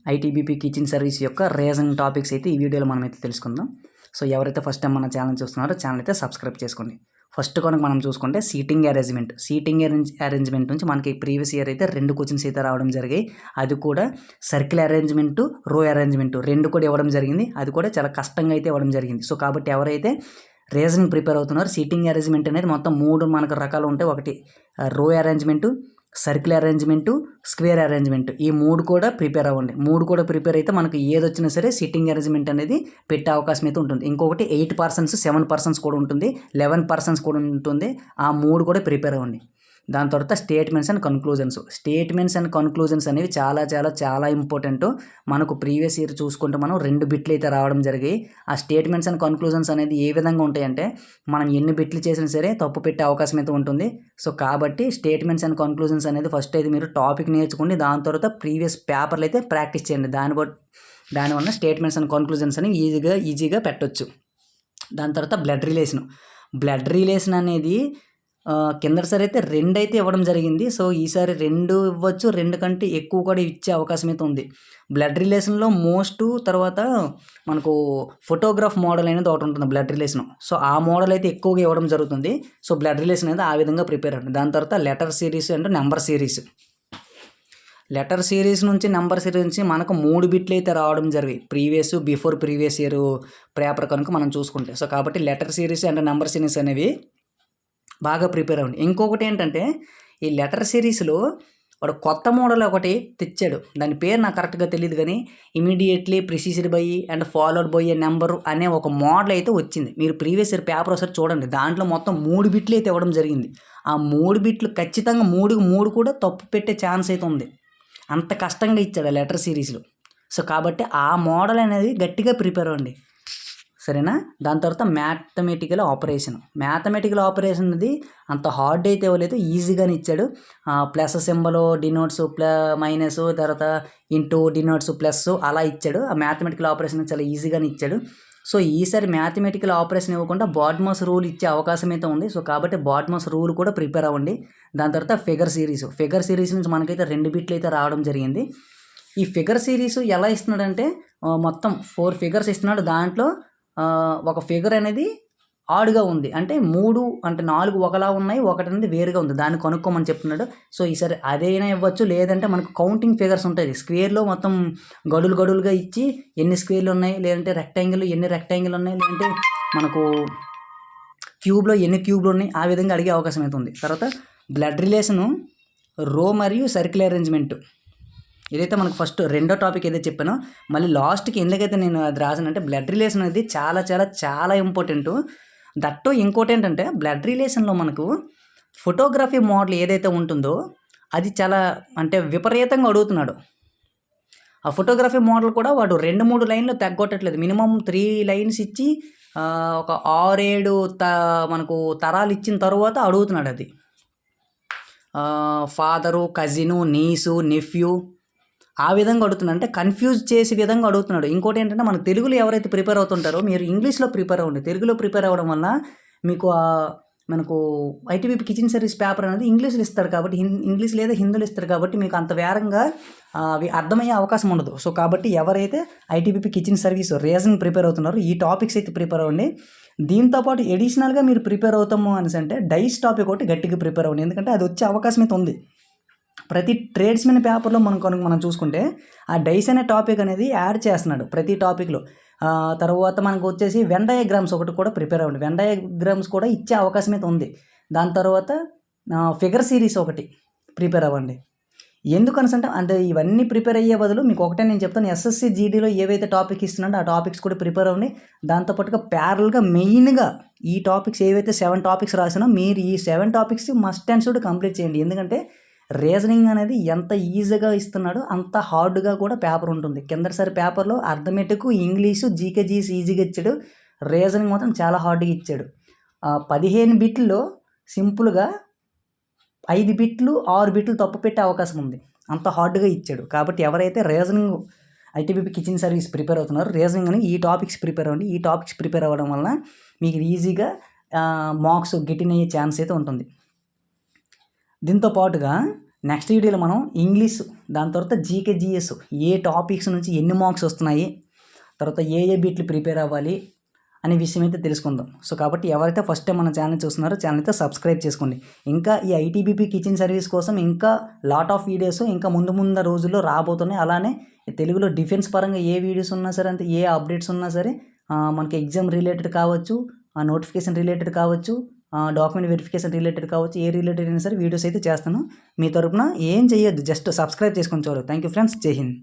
ITBP kitchen service యొక్క reasoning topics అయితే ఈ వీడియోలో మనం అయితే తెలుసుకుందాం. సో ఎవరైతే ఫస్ట్ టైం మన ఛానల్ చూస్తున్నారో ఛానల్ అయితే సబ్స్క్రైబ్ చేసుకోండి. ఫస్ట్ కనుక మనం చూసుకుంటే సీటింగ్ అరేంజ్మెంట్ నుంచి మనకి ప్రీవియస్ ఇయర్ అయితే 2 క్వశ్చన్స్ అయితే రావడం జరిగాయి. అది కూడా సర్కిల్ అరేంజ్మెంటు, రో అరేంజ్మెంటు 2 కూడా ఇవ్వడం జరిగింది. అది కూడా చాలా కష్టంగా అయితే ఇవ్వడం జరిగింది. సో కాబట్టి ఎవరైతే రీజనింగ్ ప్రిపేర్ అవుతున్నారు, సీటింగ్ అరేంజ్మెంట్ అనేది మొత్తం 3 మనకు రకాలు ఉంటాయి. ఒకటి రో arrangement, circle arrangement, square arrangement, ఈ 3 కూడా ప్రిపేర్ అవ్వండి. 3 కూడా ప్రిపేర్ అయితే మనకు ఏదొచ్చినా సరే సిట్టింగ్ అరేంజ్మెంట్ అనేది పెట్టే అవకాశం అయితే ఉంటుంది. ఇంకొకటి 8%, 7% కూడా ఉంటుంది, 11% కూడా ఉంటుంది. ఆ 3 కూడా ప్రిపేర్ అవ్వండి. దాని తర్వాత స్టేట్మెంట్స్ అండ్ కన్క్లూజన్స్ అనేవి చాలా చాలా చాలా ఇంపార్టెంట్. మనకు ప్రీవియస్ ఇయర్ చూసుకుంటే మనం 2 బిట్లు అయితే రావడం జరిగాయి. ఆ స్టేట్మెంట్స్ అండ్ కన్క్లూజన్స్ అనేది ఏ విధంగా ఉంటాయంటే మనం ఎన్ని బిట్లు చేసినా సరే తప్పు పెట్టే అవకాశం అయితే ఉంటుంది. సో కాబట్టి స్టేట్మెంట్స్ అండ్ కన్క్లూజన్స్ అనేది ఫస్ట్ అయితే మీరు టాపిక్ నేర్చుకోండి. దాని తర్వాత ప్రీవియస్ పేపర్లు అయితే ప్రాక్టీస్ చేయండి. దానివల్ల స్టేట్మెంట్స్ అండ్ కన్క్లూజన్స్ అనేవి ఈజీగా పెట్టవచ్చు. దాని తర్వాత బ్లడ్ రిలేషన్ అనేది కిందటిసారి అయితే 2 అయితే ఇవ్వడం జరిగింది. సో ఈసారి 2 ఇవ్వచ్చు, 2 కంటే ఎక్కువ కూడా ఇచ్చే అవకాశం అయితే ఉంది. బ్లడ్ రిలేషన్లో తర్వాత మనకు ఫోటోగ్రాఫ్ మోడల్ అనేది ఒకటి ఉంటుంది బ్లడ్ రిలేషన్. సో ఆ మోడల్ అయితే ఎక్కువగా ఇవ్వడం జరుగుతుంది. సో బ్లడ్ రిలేషన్ అనేది ఆ విధంగా ప్రిపేర్ అవ్వండి. దాని తర్వాత letter series and number series. Letter series నుంచి నెంబర్ సిరీస్ నుంచి మనకు 3 బిట్లు అయితే రావడం జరిగాయి బిఫోర్ ప్రీవియస్ ఇయర్ పేపర్ కనుక మనం చూసుకుంటే. సో కాబట్టి letter series and number series అనేవి బాగా ప్రిపేర్ అవ్వండి. ఇంకొకటి ఏంటంటే ఈ లెటర్ సిరీస్లో వాడు కొత్త మోడల్ ఒకటి తెచ్చాడు. దాని పేరు నాకు కరెక్ట్గా తెలియదు, కానీ immediately precised by and followed by a number అనే ఒక మోడల్ అయితే వచ్చింది. మీరు ప్రీవియస్ ఇయర్ పేపర్ ఒకసారి చూడండి. దాంట్లో మొత్తం 3 బిట్లు అయితే ఇవ్వడం జరిగింది. ఆ 3 బిట్లు ఖచ్చితంగా 3 కూడా తప్పు పెట్టే ఛాన్స్ అయితే ఉంది. అంత కష్టంగా ఇచ్చాడు ఆ లెటర్ సిరీస్లో. సో కాబట్టి ఆ మోడల్ అనేది గట్టిగా ప్రిపేర్ అవ్వండి, సరేనా. దాని తర్వాత మ్యాథమెటికల్ ఆపరేషన్ అనేది అంత హార్డ్ అయితే ఇవ్వలేదు, ఈజీగానే ఇచ్చాడు. ప్లస్ సింబల్ డినోట్స్ మైనస్, తర్వాత ఇంటూ డినోట్స్ ప్లస్ అలా ఇచ్చాడు. ఆ మ్యాథమెటికల్ ఆపరేషన్ చాలా ఈజీగానే ఇచ్చాడు. సో ఈసారి మ్యాథమెటికల్ ఆపరేషన్ ఇవ్వకుండా బాడ్మస్ రూల్ ఇచ్చే అవకాశం అయితే ఉంది. సో కాబట్టి బాడ్మస్ రూల్ కూడా ప్రిపేర్ అవ్వండి. దాని తర్వాత ఫిగర్ సిరీస్ నుంచి మనకైతే 2 బిట్లు అయితే రావడం జరిగింది. ఈ ఫిగర్ సిరీస్ ఎలా ఇస్తున్నాడంటే మొత్తం 4 ఫిగర్స్ ఇస్తున్నాడు. దాంట్లో ఒక ఫిగర్ అనేది ఆడ్గా ఉంది, అంటే 4 ఒకలా ఉన్నాయి, ఒకటి అనేది వేరుగా ఉంది, దాన్ని కనుక్కోమని చెప్తున్నాడు. సో ఈసారి అదైనా ఇవ్వచ్చు, లేదంటే మనకు కౌంటింగ్ ఫిగర్స్ ఉంటుంది. స్క్వేర్లో మొత్తం గడులుగా ఇచ్చి ఎన్ని స్క్వేర్లు ఉన్నాయి, లేదంటే ఎన్ని రెక్టాంగిల్ ఉన్నాయి, లేదంటే మనకు క్యూబ్లో ఎన్ని క్యూబ్లు ఉన్నాయి, ఆ విధంగా అడిగే అవకాశం అయితే ఉంది. తర్వాత బ్లడ్ రిలేషను, రో మరియు సర్కిల్ అరేంజ్మెంట్. ఏదైతే మనకు ఫస్ట్ రెండో టాపిక్ ఏదైతే చెప్పానో మళ్ళీ లాస్ట్కి ఎందుకైతే నేను అది రాసానంటే బ్లడ్ రిలేషన్ అనేది చాలా చాలా చాలా ఇంపార్టెంట్. దట్టు ఇంకోటి ఏంటంటే బ్లడ్ రిలేషన్లో మనకు ఫోటోగ్రఫీ మోడల్ ఏదైతే ఉంటుందో అది చాలా అంటే విపరీతంగా అడుగుతున్నాడు. ఆ ఫోటోగ్రఫీ మోడల్ కూడా వాడు 2-3 లైన్లు తగ్గొట్టట్లేదు, మినిమం 3 లైన్స్ ఇచ్చి ఒక 6-7 మనకు తరాలు ఇచ్చిన తర్వాత అడుగుతున్నాడు. అది ఫాదరు, కజిను, నీసు, నెఫ్యూ ఆ విధంగా అడుగుతున్నాడు, అంటే కన్ఫ్యూజ్ చేసే విధంగా అడుగుతున్నాడు. ఇంకోటి ఏంటంటే మన తెలుగులో ఎవరైతే ప్రిపేర్ అవుతుంటారో మీరు ఇంగ్లీష్లో ప్రిపేర్ అవ్వండి. తెలుగులో ప్రిపేర్ అవ్వడం వల్ల మీకు మనకు ఐటీబీపీ కిచెన్ సర్వీస్ పేపర్ అనేది ఇంగ్లీష్లో ఇస్తారు కాబట్టి, ఇంగ్లీష్ లేదా హిందీలో ఇస్తారు కాబట్టి మీకు అంత వేరంగా అవి అర్థమయ్యే అవకాశం ఉండదు. సో కాబట్టి ఎవరైతే ITBP kitchen service reasoning prepare అవుతున్నారో ఈ టాపిక్స్ అయితే ప్రిపేర్ అవ్వండి. దీంతోపాటు ఎడిషనల్గా మీరు ప్రిపేర్ అవుతాము అనేసి అంటే డైస్ టాపిక్ ఒకటి గట్టిగా ప్రిపేర్ అవ్వండి, ఎందుకంటే అది వచ్చే అవకాశం అయితే ఉంది. ప్రతి ట్రేడ్స్మెన్ పేపర్లో మనం చూసుకుంటే ఆ డైస్ అనే టాపిక్ అనేది యాడ్ చేస్తున్నాడు ప్రతి టాపిక్లో. తర్వాత మనకు వచ్చేసి వెన్ డయాగ్రామ్స్ ఒకటి కూడా ప్రిపేర్ అవ్వండి. వెన్ డయాగ్రామ్స్ కూడా ఇచ్చే అవకాశం అయితే ఉంది. దాని తర్వాత ఫిగర్ సిరీస్ ఒకటి ప్రిపేర్ అవ్వండి. ఎందుకనసంటే అంటే ఇవన్నీ ప్రిపేర్ అయ్యే బదులు మీకు ఒకటే నేను చెప్తాను, ఎస్ఎస్సి జీడీలో ఏవైతే టాపిక్ ఇస్తున్నాడో ఆ టాపిక్స్ కూడా ప్రిపేర్ అవ్వండి. దాంతోపాటుగా ప్యారల్గా మెయిన్గా ఈ టాపిక్స్ ఏవైతే 7 టాపిక్స్ రాసినో మీరు ఈ 7 topics must and should complete చేయండి. ఎందుకంటే రీజనింగ్ అనేది ఎంత ఈజీగా ఇస్తున్నాడో అంత హార్డ్గా కూడా పేపర్ ఉంటుంది. కిందటిసారి పేపర్లో అర్థమెటిక్, ఇంగ్లీషు, జీకే ఈజీగా ఇచ్చాడు, రీజనింగ్ మాత్రం చాలా హార్డ్గా ఇచ్చాడు. 15 బిట్లో సింపుల్గా 5 బిట్లు 6 బిట్లు తప్పు పెట్టే అవకాశం ఉంది, అంత హార్డ్గా ఇచ్చాడు. కాబట్టి ఎవరైతే reasoning ITBP kitchen service prepare అవుతున్నారో రీజనింగ్ అని ఈ టాపిక్స్ ప్రిపేర్ అవ్వండి. ఈ టాపిక్స్ ప్రిపేర్ అవ్వడం వలన మీకు ఈజీగా మార్క్స్ గెటిన్ అయ్యే ఛాన్స్ అయితే ఉంటుంది. దీంతో పాటుగా నెక్స్ట్ వీడియోలో మనం ఇంగ్లీష్, దాని తర్వాత జీకే జిఎస్ ఏ టాపిక్స్ నుంచి ఎన్ని మార్క్స్ వస్తున్నాయి, తర్వాత ఏ బిట్లు ప్రిపేర్ అవ్వాలి అనే విషయం అయితే తెలుసుకుందాం. సో కాబట్టి ఎవరైతే ఫస్ట్ టైం మన ఛానల్ చూస్తున్నారో ఛానల్ అయితే సబ్స్క్రైబ్ చేసుకోండి. ఇంకా ఈ ఐటీబీపీ కిచెన్ సర్వీస్ కోసం ఇంకా లాట్ ఆఫ్ వీడియోస్ ఇంకా ముందు రోజుల్లో రాబోతున్నాయి. అలానే తెలుగులో డిఫెన్స్ పరంగా ఏ వీడియోస్ ఉన్నా సరే, అంటే ఏ అప్డేట్స్ ఉన్నా సరే, మనకి ఎగ్జామ్ రిలేటెడ్ కావచ్చు, నోటిఫికేషన్ రిలేటెడ్ కావచ్చు, డాక్యుమెంట్ వెరిఫికేషన్ రిలేటెడ్ కావచ్చు, ఏ రిలేటెడ్ అయినా సరే వీడియోస్ అయితే చేస్తాను. మీ తరపున ఏం చేయొద్దు, జస్ట్ సబ్స్క్రైబ్ చేసుకొని చూడు. థ్యాంక్ యూ ఫ్రెండ్స్, జై హింద్.